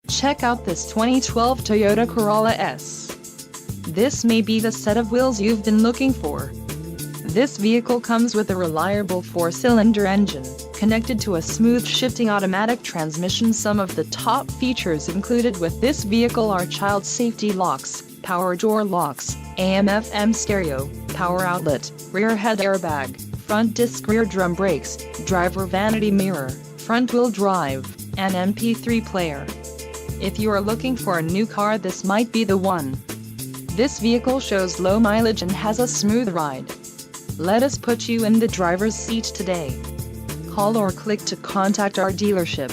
Check out this 2012 Toyota Corolla S. This may be the set of wheels you've been looking for. This vehicle comes with a reliable 4-cylinder engine, connected to a smooth shifting automatic transmission. Some of the top features included with this vehicle are child safety locks, power door locks, AM/FM stereo, power outlet, rear head airbag, front disc rear drum brakes, driver vanity mirror, front wheel drive, and MP3 player. If you are looking for a new car, this might be the one. This vehicle shows low mileage and has a smooth ride. Let us put you in the driver's seat today. Call or click to contact our dealership.